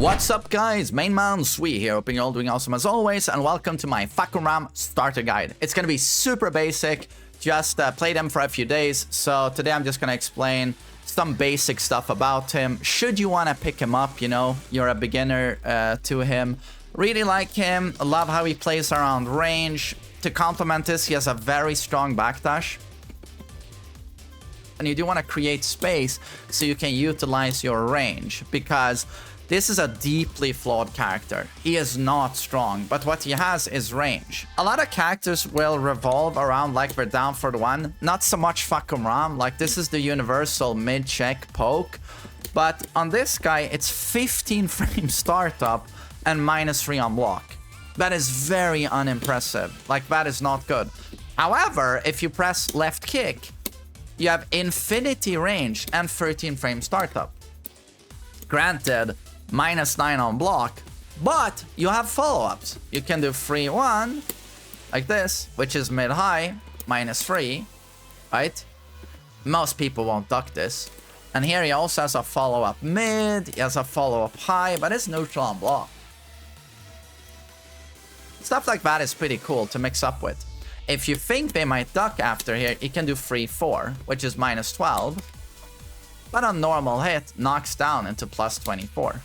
What's up guys, MainManSWE here, hoping you're all doing awesome as always, and welcome to my Fahkumram starter guide. It's gonna be super basic, just played him for a few days, so today I'm just gonna explain some basic stuff about him. Should you wanna pick him up, you know, you're a beginner to him. Really like him, love how he plays around range. To complement this, he has a very strong backdash. And you do wanna create space so you can utilize your range, because this is a deeply flawed character. He is not strong, but what he has is range. A lot of characters will revolve around like we're down for the one. Not so much Fahkumram, like this is the universal mid-check poke. But on this guy, it's 15 frame startup and -3 on block. That is very unimpressive. Like, that is not good. However, if you press left kick, you have infinity range and 13 frame startup. Granted, -9 on block, but you have follow-ups. You can do 3-1 like this, which is mid-high, -3, right? Most people won't duck this. And here he also has a follow-up mid, he has a follow-up high, but it's neutral on block. Stuff like that is pretty cool to mix up with. If you think they might duck after here, you can do 3-4, which is -12. But on normal hit, knocks down into +24.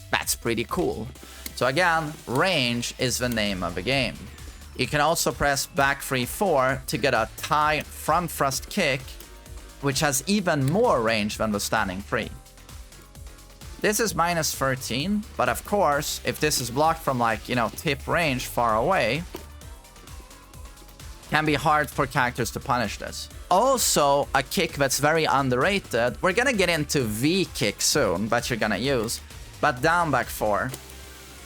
That's pretty cool. So again, range is the name of the game. You can also press back 3-4 to get a tie front thrust kick, which has even more range than the standing 3. This is -13, but of course, if this is blocked from like, you know, tip range far away, can be hard for characters to punish this. Also, a kick that's very underrated. We're gonna get into V-kick soon, that you're gonna use. But down back 4.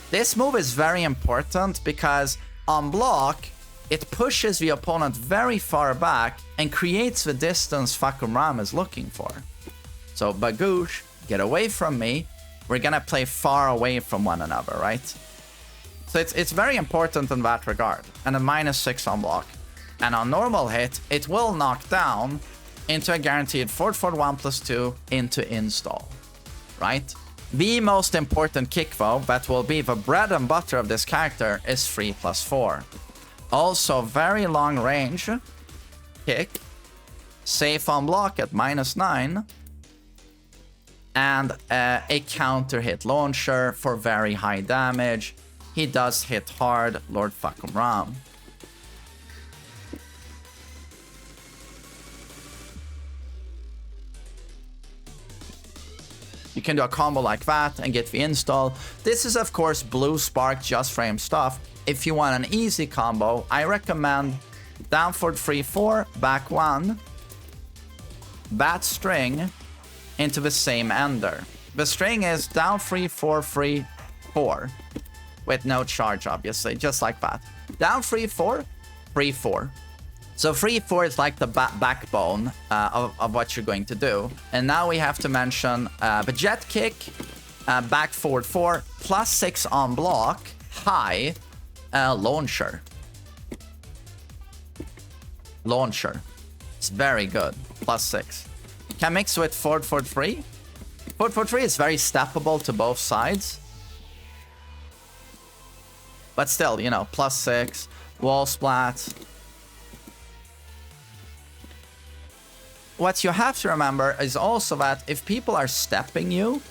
This move is very important because on block, it pushes the opponent very far back and creates the distance Fahkumram is looking for. So Bagoosh, get away from me. We're gonna play far away from one another, right? So it's very important in that regard. And a -6 on block. And on normal hit, it will knock down into a guaranteed 4-4-1+2 into install, right? The most important kick though, that will be the bread and butter of this character, is 3+4. Also very long range kick, safe on block at -9, and a counter hit launcher for very high damage. He does hit hard, Lord Fahkumram. You can do a combo like that and get the install. This is of course blue spark just frame stuff. If you want an easy combo, I recommend down forward 3-4, back 1, bat string into the same ender. The string is down 3-4, 3-4 with no charge obviously, just like that. Down 3-4, 3-4. So 3-4 is like the backbone of what you're going to do. And now we have to mention the jet kick, back forward 4, +6 on block, high, launcher. Launcher. It's very good, +6. Can mix with forward 4-3. Forward 4-3 is very steppable to both sides. But still, you know, +6, wall splat. What you have to remember is also that if people are stepping you,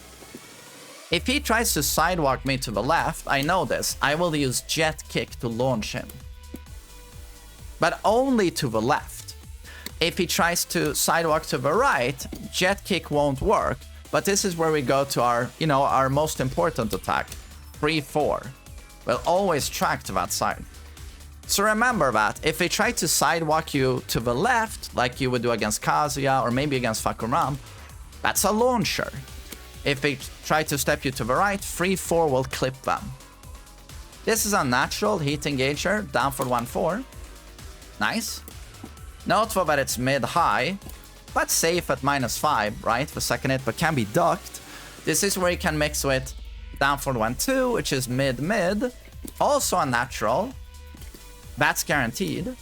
if he tries to sidewalk me to the left, I know this, I will use jet kick to launch him. But only to the left. If he tries to sidewalk to the right, jet kick won't work. But this is where we go to our, you know, our most important attack, 3-4. We'll always track to that side. So remember that if they try to sidewalk you to the left, like you would do against Kazuya or maybe against Fahkumram, that's a launcher. If they try to step you to the right, 3-4 will clip them. This is a natural heat engager, down for 1-4. Nice. Note though that it's mid-high, but safe at -5, right? The second hit, but can be ducked. This is where you can mix with down for 1-2, which is mid-mid. Also a natural. That's guaranteed.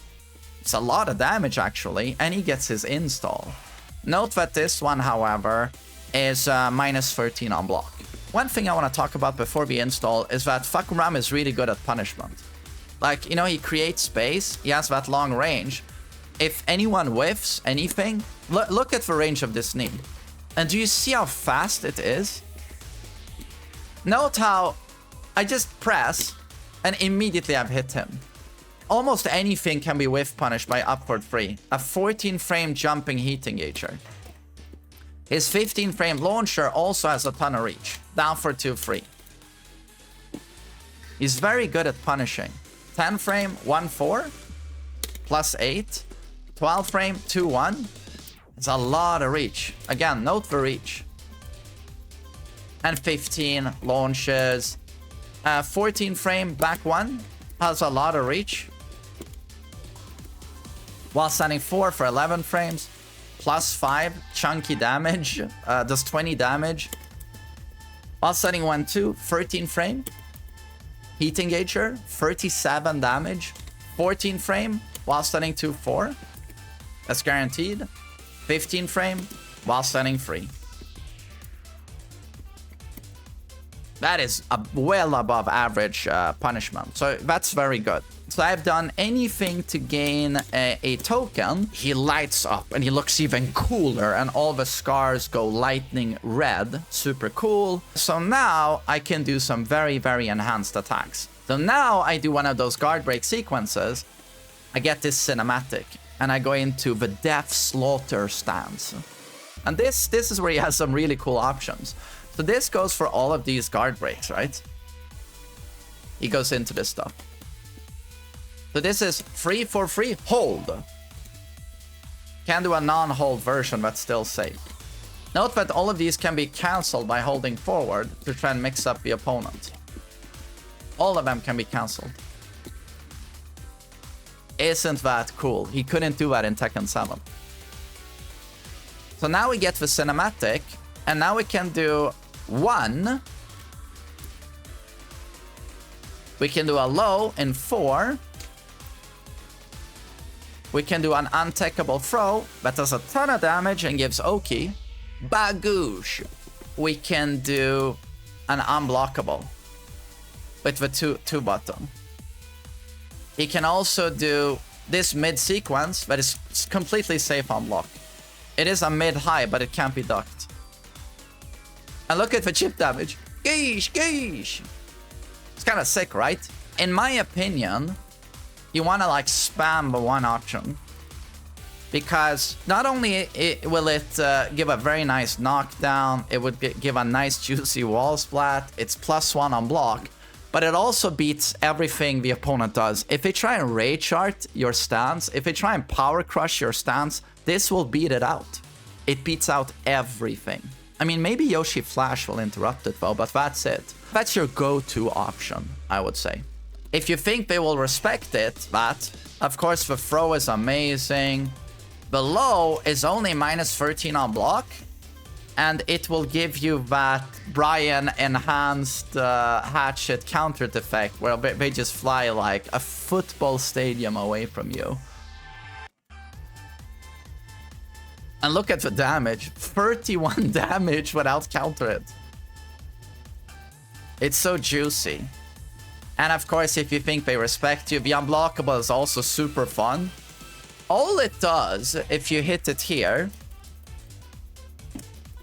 It's a lot of damage actually, and he gets his install. Note that this one, however, is minus 13 on block. One thing I want to talk about before we install is that Fahkumram is really good at punishment. Like, you know, he creates space, he has that long range. If anyone whiffs anything, look at the range of this knee. And do you see how fast it is? Note how I just press and immediately I've hit him. Almost anything can be whiff punished by upward 3. A 14 frame jumping heat engager. His 15 frame launcher also has a ton of reach. Down for 2 free. He's very good at punishing. 10 frame 1-4 plus 8. 12 frame 2-1. It's a lot of reach. Again, note the reach. And 15 launches. 14 frame back 1 has a lot of reach. While standing 4 for 11 frames. Plus 5 chunky damage. Does 20 damage. While standing 1-2, 13 frame. Heat engager, 37 damage. 14 frame while standing 2-4. That's guaranteed. 15 frame while standing 3. That is well above average punishment. So that's very good. So I've done anything to gain a token. He lights up and he looks even cooler and all the scars go lightning red. Super cool. So now I can do some very, very enhanced attacks. So now I do one of those guard break sequences. I get this cinematic and I go into the death slaughter stance. And this is where he has some really cool options. So this goes for all of these guard breaks, right? He goes into this stuff. So this is 3 for free, hold. Can do a non-hold version that's still safe. Note that all of these can be cancelled by holding forward to try and mix up the opponent. All of them can be cancelled. Isn't that cool? He couldn't do that in Tekken 7. So now we get the cinematic, and now we can do 1. We can do a low in 4. We can do an untechable throw that does a ton of damage and gives Oki. Bagoosh. We can do an unblockable with the 2 button. He can also do this mid sequence that is completely safe on block. It is a mid-high, but it can't be ducked. And look at the chip damage. Geesh, geesh. It's kind of sick, right? In my opinion, you want to like spam the 1 option. Because not only will it give a very nice knockdown, it would give a nice juicy wall splat. It's +1 on block. But it also beats everything the opponent does. If they try and rage chart your stance, if they try and power crush your stance, this will beat it out. It beats out everything. I mean, maybe Yoshi Flash will interrupt it though, but that's it. That's your go-to option, I would say. If you think they will respect it, that, of course, the throw is amazing. The low is only -13 on block. And it will give you that Brian enhanced hatchet counter effect where they just fly like a football stadium away from you. And look at the damage. 31 damage without counter it. It's so juicy. And of course, if you think they respect you, the unblockable is also super fun. All it does, if you hit it here,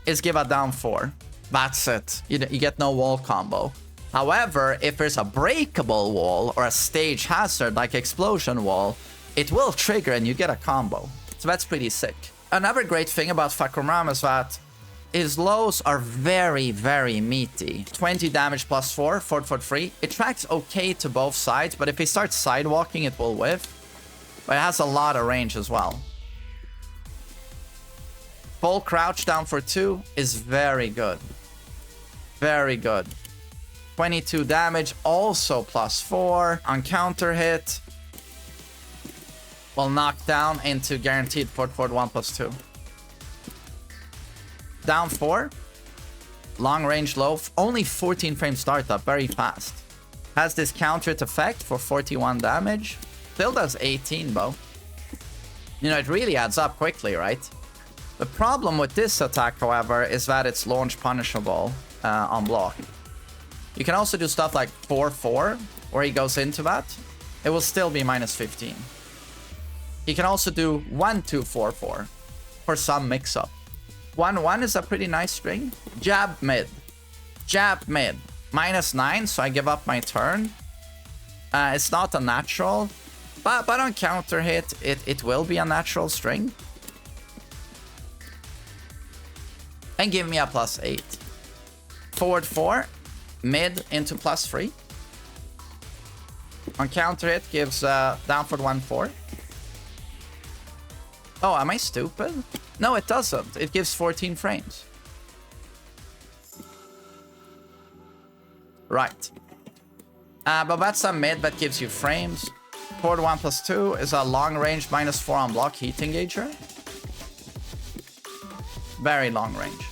is give a down 4. That's it. You get no wall combo. However, if there's a breakable wall or a stage hazard like explosion wall, it will trigger and you get a combo. So that's pretty sick. Another great thing about Fahkumram is that his lows are very, very meaty. 20 damage +4, forward for 3. It tracks okay to both sides, but if he starts sidewalking, it will whiff. But it has a lot of range as well. Full crouch down for 2 is very good. Very good. 22 damage, also +4 on counter hit. Will knock down into guaranteed forward 1+2. Down 4. Long range low. Only 14 frame startup, very fast. Has this counter hit effect for 41 damage. Still does 18 though. You know, it really adds up quickly, right? The problem with this attack, however, is that it's launch punishable on block. You can also do stuff like 4-4, where he goes into that. It will still be minus 15. You can also do 1-2-4-4 for some mix-up. 1-1 is a pretty nice string. Jab mid. Jab mid. Minus 9, so I give up my turn. It's not a natural, but on counter hit, it will be a natural string. And give me a plus 8. Forward 4, mid into plus 3. On counter hit, gives downward 1-4. Oh, am I stupid? No, it doesn't. It gives 14 frames. Right. But that's a mid that gives you frames. Forward 1 plus 2 is a long range minus 4 on block heat engager. Very long range.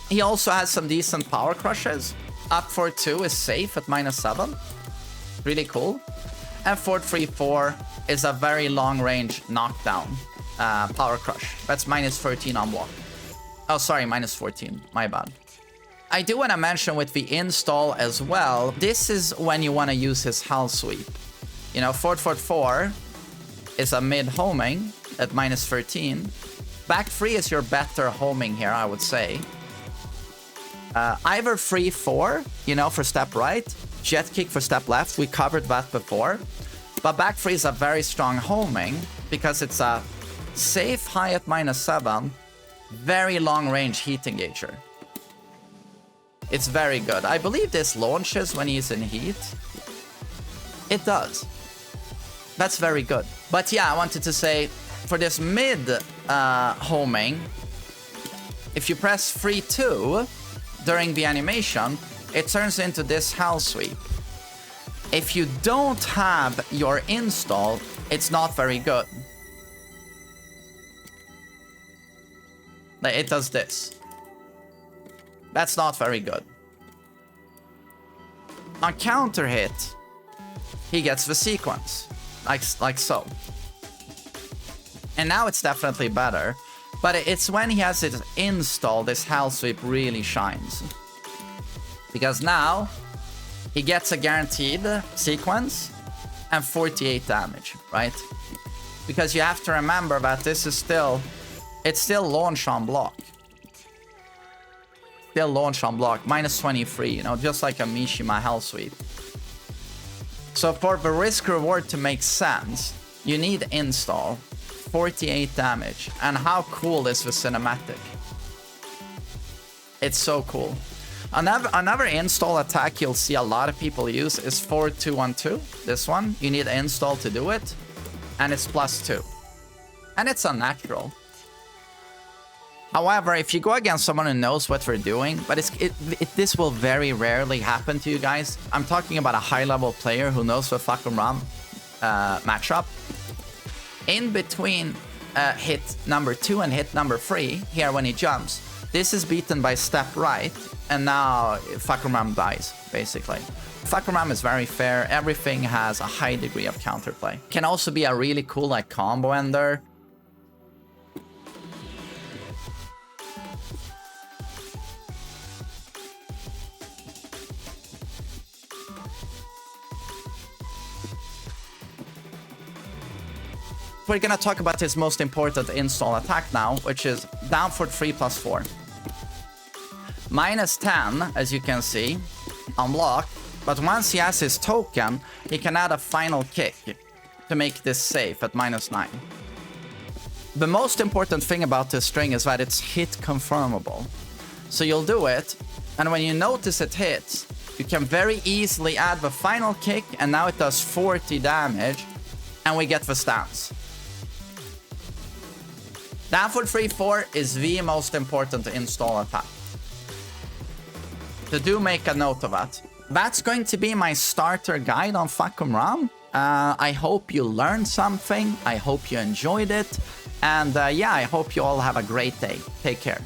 He also has some decent power crushes. Up for 2 is safe at minus 7. Really cool. And forward 3-4 is a very long range knockdown power crush. That's minus 13 on block. Oh, sorry, minus 14. My bad. I do want to mention with the install as well, this is when you want to use his hull sweep. You know, forward 4 is a mid homing at minus 13. Back 3 is your better homing here, I would say. Either 3-4, you know, for step right, jet kick for step left. We covered that before. But back 3 is a very strong homing because it's a safe high at minus 7, very long range heat engager. It's very good. I believe this launches when he's in heat. It does. That's very good. But yeah, I wanted to say, for this mid homing, if you press 3-2 during the animation, it turns into this hull sweep. If you don't have your install, it's not very good. It does this. That's not very good. On counter hit, he gets the sequence, like so. And now it's definitely better, but it's when he has it installed, this hull sweep really shines. Because now, he gets a guaranteed sequence and 48 damage, right? Because you have to remember that this is still, it's still launch on block. Still launch on block, minus 23, you know, just like a Mishima hull sweep. So for the risk reward to make sense, you need install, 48 damage. And how cool is the cinematic? It's so cool. Another install attack you'll see a lot of people use is 4-2-1-2. This one, you need install to do it. And it's +2. And it's unnatural. However, if you go against someone who knows what they're doing, but this will very rarely happen to you guys. I'm talking about a high-level player who knows the Fahkumram matchup. In between hit number 2 and hit number 3, here when he jumps, this is beaten by step right, and now Fahkumram dies, basically. Fahkumram is very fair. Everything has a high degree of counterplay. Can also be a really cool like combo ender. We're gonna talk about his most important install attack now, which is down for 3+4. Minus 10, as you can see, on block, but once he has his token, he can add a final kick to make this safe at minus 9. The most important thing about this string is that it's hit confirmable. So you'll do it, and when you notice it hits, you can very easily add the final kick, and now it does 40 damage, and we get the stance. Down for 3-4 is the most important install attack. So do make a note of that. That's going to be my starter guide on Fahkumram. I hope you learned something. I hope you enjoyed it. And yeah, I hope you all have a great day. Take care.